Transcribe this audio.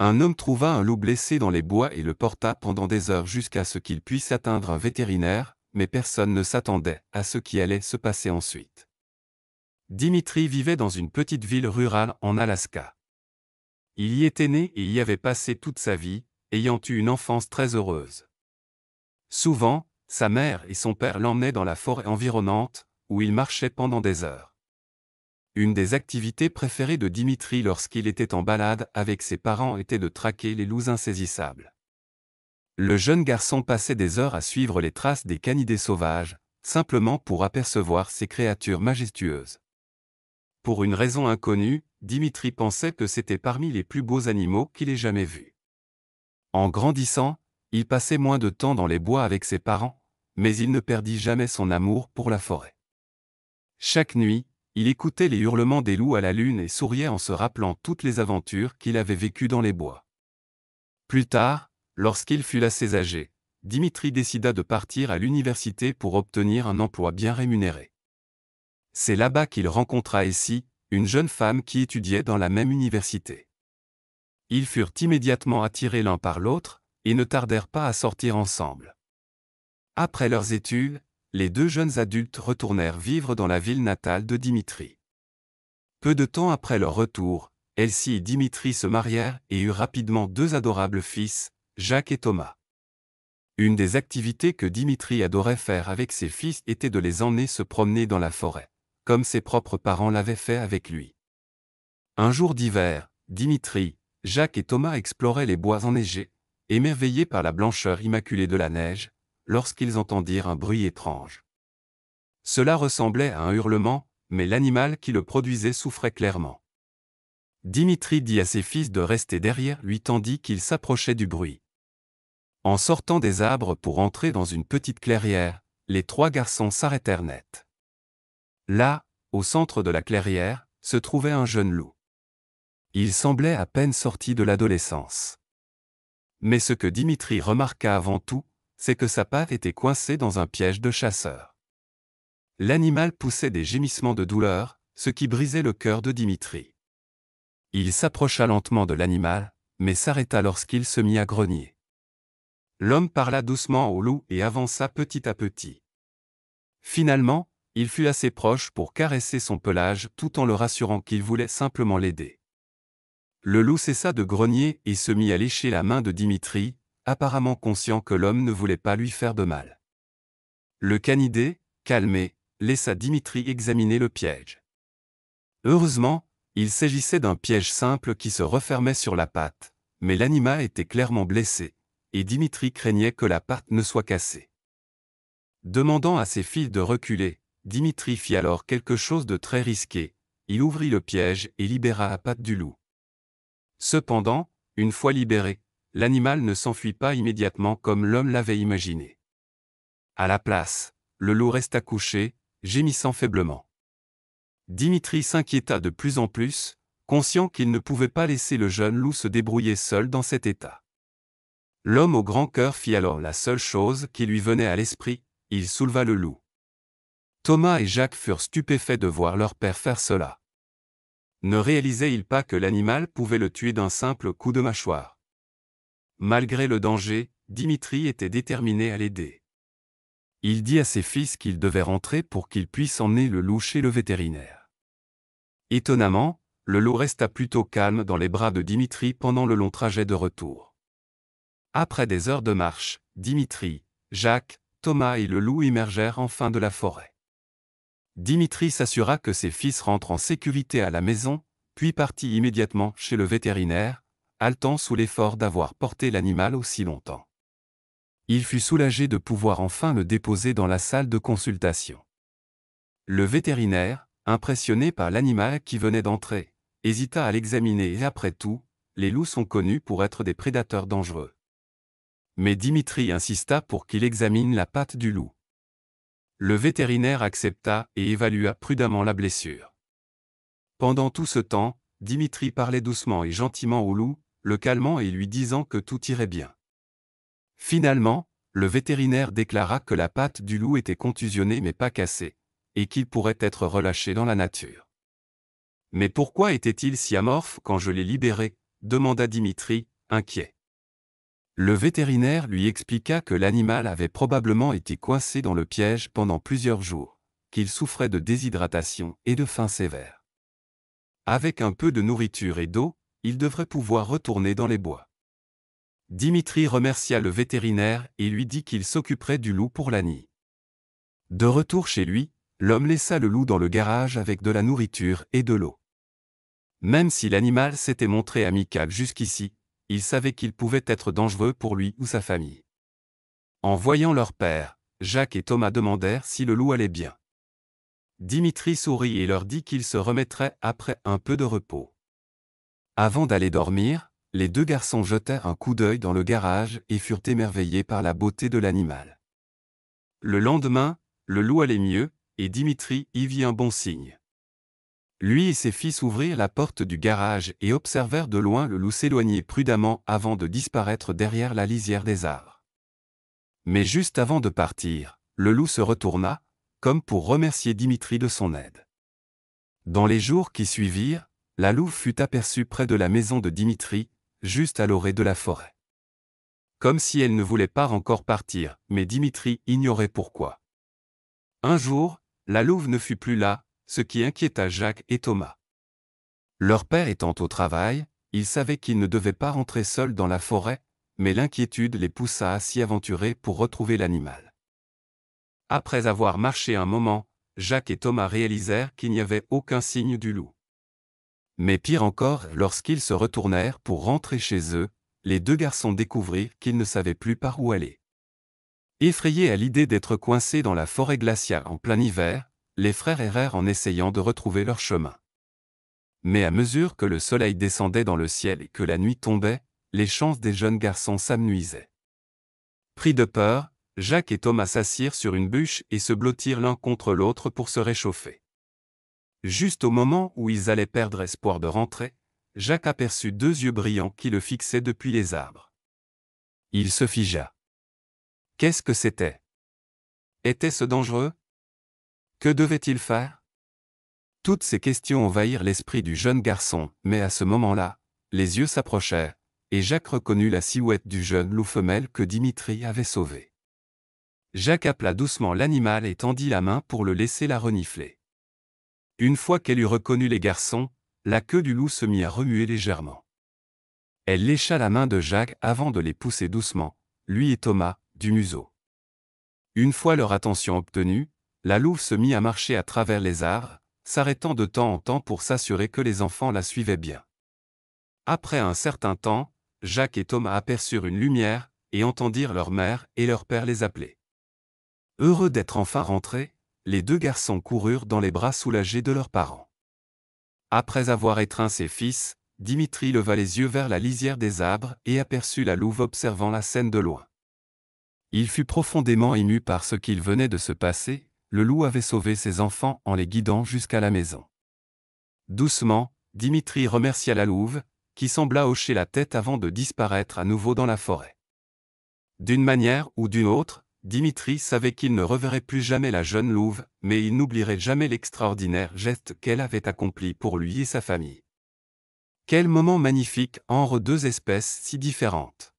Un homme trouva un loup blessé dans les bois et le porta pendant des heures jusqu'à ce qu'il puisse atteindre un vétérinaire, mais personne ne s'attendait à ce qui allait se passer ensuite. Dimitri vivait dans une petite ville rurale en Alaska. Il y était né et y avait passé toute sa vie, ayant eu une enfance très heureuse. Souvent, sa mère et son père l'emmenaient dans la forêt environnante, où il marchait pendant des heures. Une des activités préférées de Dimitri lorsqu'il était en balade avec ses parents était de traquer les loups insaisissables. Le jeune garçon passait des heures à suivre les traces des canidés sauvages, simplement pour apercevoir ces créatures majestueuses. Pour une raison inconnue, Dimitri pensait que c'était parmi les plus beaux animaux qu'il ait jamais vus. En grandissant, il passait moins de temps dans les bois avec ses parents, mais il ne perdit jamais son amour pour la forêt. Chaque nuit, il écoutait les hurlements des loups à la lune et souriait en se rappelant toutes les aventures qu'il avait vécues dans les bois. Plus tard, lorsqu'il fut assez âgé, Dimitri décida de partir à l'université pour obtenir un emploi bien rémunéré. C'est là-bas qu'il rencontra Essie, une jeune femme qui étudiait dans la même université. Ils furent immédiatement attirés l'un par l'autre, et ne tardèrent pas à sortir ensemble. Après leurs études, les deux jeunes adultes retournèrent vivre dans la ville natale de Dimitri. Peu de temps après leur retour, Elsie et Dimitri se marièrent et eurent rapidement deux adorables fils, Jacques et Thomas. Une des activités que Dimitri adorait faire avec ses fils était de les emmener se promener dans la forêt, comme ses propres parents l'avaient fait avec lui. Un jour d'hiver, Dimitri, Jacques et Thomas exploraient les bois enneigés, émerveillés par la blancheur immaculée de la neige, lorsqu'ils entendirent un bruit étrange. Cela ressemblait à un hurlement, mais l'animal qui le produisait souffrait clairement. Dimitri dit à ses fils de rester derrière lui tandis qu'il s'approchait du bruit. En sortant des arbres pour entrer dans une petite clairière, les trois garçons s'arrêtèrent net. Là, au centre de la clairière, se trouvait un jeune loup. Il semblait à peine sorti de l'adolescence. Mais ce que Dimitri remarqua avant tout, c'est que sa patte était coincée dans un piège de chasseur. L'animal poussait des gémissements de douleur, ce qui brisait le cœur de Dimitri. Il s'approcha lentement de l'animal, mais s'arrêta lorsqu'il se mit à grogner. L'homme parla doucement au loup et avança petit à petit. Finalement, il fut assez proche pour caresser son pelage tout en le rassurant qu'il voulait simplement l'aider. Le loup cessa de grogner et se mit à lécher la main de Dimitri, apparemment conscient que l'homme ne voulait pas lui faire de mal. Le canidé, calmé, laissa Dimitri examiner le piège. Heureusement, il s'agissait d'un piège simple qui se refermait sur la patte, mais l'animal était clairement blessé, et Dimitri craignait que la patte ne soit cassée. Demandant à ses fils de reculer, Dimitri fit alors quelque chose de très risqué, il ouvrit le piège et libéra la patte du loup. Cependant, une fois libéré, l'animal ne s'enfuit pas immédiatement comme l'homme l'avait imaginé. À la place, le loup resta couché, gémissant faiblement. Dimitri s'inquiéta de plus en plus, conscient qu'il ne pouvait pas laisser le jeune loup se débrouiller seul dans cet état. L'homme au grand cœur fit alors la seule chose qui lui venait à l'esprit, il souleva le loup. Thomas et Jacques furent stupéfaits de voir leur père faire cela. Ne réalisait-il pas que l'animal pouvait le tuer d'un simple coup de mâchoire? Malgré le danger, Dimitri était déterminé à l'aider. Il dit à ses fils qu'ils devaient rentrer pour qu'ils puissent emmener le loup chez le vétérinaire. Étonnamment, le loup resta plutôt calme dans les bras de Dimitri pendant le long trajet de retour. Après des heures de marche, Dimitri, Jacques, Thomas et le loup émergèrent enfin de la forêt. Dimitri s'assura que ses fils rentrent en sécurité à la maison, puis partit immédiatement chez le vétérinaire, haletant sous l'effort d'avoir porté l'animal aussi longtemps. Il fut soulagé de pouvoir enfin le déposer dans la salle de consultation. Le vétérinaire, impressionné par l'animal qui venait d'entrer, hésita à l'examiner et après tout, les loups sont connus pour être des prédateurs dangereux. Mais Dimitri insista pour qu'il examine la patte du loup. Le vétérinaire accepta et évalua prudemment la blessure. Pendant tout ce temps, Dimitri parlait doucement et gentiment au loup, le calmant et lui disant que tout irait bien. Finalement, le vétérinaire déclara que la patte du loup était contusionnée mais pas cassée, et qu'il pourrait être relâché dans la nature. « Mais pourquoi était-il si amorphe quand je l'ai libéré » demanda Dimitri, inquiet. Le vétérinaire lui expliqua que l'animal avait probablement été coincé dans le piège pendant plusieurs jours, qu'il souffrait de déshydratation et de faim sévère. Avec un peu de nourriture et d'eau, il devrait pouvoir retourner dans les bois. Dimitri remercia le vétérinaire et lui dit qu'il s'occuperait du loup pour la nuit. De retour chez lui, l'homme laissa le loup dans le garage avec de la nourriture et de l'eau. Même si l'animal s'était montré amical jusqu'ici, il savait qu'il pouvait être dangereux pour lui ou sa famille. En voyant leur père, Jacques et Thomas demandèrent si le loup allait bien. Dimitri sourit et leur dit qu'il se remettrait après un peu de repos. Avant d'aller dormir, les deux garçons jetèrent un coup d'œil dans le garage et furent émerveillés par la beauté de l'animal. Le lendemain, le loup allait mieux, et Dimitri y vit un bon signe. Lui et ses fils ouvrirent la porte du garage et observèrent de loin le loup s'éloigner prudemment avant de disparaître derrière la lisière des arbres. Mais juste avant de partir, le loup se retourna, comme pour remercier Dimitri de son aide. Dans les jours qui suivirent, la louve fut aperçue près de la maison de Dimitri, juste à l'orée de la forêt. Comme si elle ne voulait pas encore partir, mais Dimitri ignorait pourquoi. Un jour, la louve ne fut plus là, ce qui inquiéta Jacques et Thomas. Leur père étant au travail, ils savaient qu'ils ne devaient pas rentrer seuls dans la forêt, mais l'inquiétude les poussa à s'y aventurer pour retrouver l'animal. Après avoir marché un moment, Jacques et Thomas réalisèrent qu'il n'y avait aucun signe du loup. Mais pire encore, lorsqu'ils se retournèrent pour rentrer chez eux, les deux garçons découvrirent qu'ils ne savaient plus par où aller. Effrayés à l'idée d'être coincés dans la forêt glaciale en plein hiver, les frères errèrent en essayant de retrouver leur chemin. Mais à mesure que le soleil descendait dans le ciel et que la nuit tombait, les chances des jeunes garçons s'amenuisaient. Pris de peur, Jacques et Thomas s'assirent sur une bûche et se blottirent l'un contre l'autre pour se réchauffer. Juste au moment où ils allaient perdre espoir de rentrer, Jacques aperçut deux yeux brillants qui le fixaient depuis les arbres. Il se figea. Qu'est-ce que c'était? Était-ce dangereux? Que devait-il faire? Toutes ces questions envahirent l'esprit du jeune garçon, mais à ce moment-là, les yeux s'approchèrent, et Jacques reconnut la silhouette du jeune loup femelle que Dimitri avait sauvé. Jacques appela doucement l'animal et tendit la main pour le laisser la renifler. Une fois qu'elle eut reconnu les garçons, la queue du loup se mit à remuer légèrement. Elle lécha la main de Jacques avant de les pousser doucement, lui et Thomas, du museau. Une fois leur attention obtenue, la louve se mit à marcher à travers les arbres, s'arrêtant de temps en temps pour s'assurer que les enfants la suivaient bien. Après un certain temps, Jacques et Thomas aperçurent une lumière, et entendirent leur mère et leur père les appeler. Heureux d'être enfin rentrés, les deux garçons coururent dans les bras soulagés de leurs parents. Après avoir étreint ses fils, Dimitri leva les yeux vers la lisière des arbres et aperçut la louve observant la scène de loin. Il fut profondément ému par ce qu'il venait de se passer, le loup avait sauvé ses enfants en les guidant jusqu'à la maison. Doucement, Dimitri remercia la louve, qui sembla hocher la tête avant de disparaître à nouveau dans la forêt. D'une manière ou d'une autre, Dimitri savait qu'il ne reverrait plus jamais la jeune louve, mais il n'oublierait jamais l'extraordinaire geste qu'elle avait accompli pour lui et sa famille. Quel moment magnifique entre deux espèces si différentes!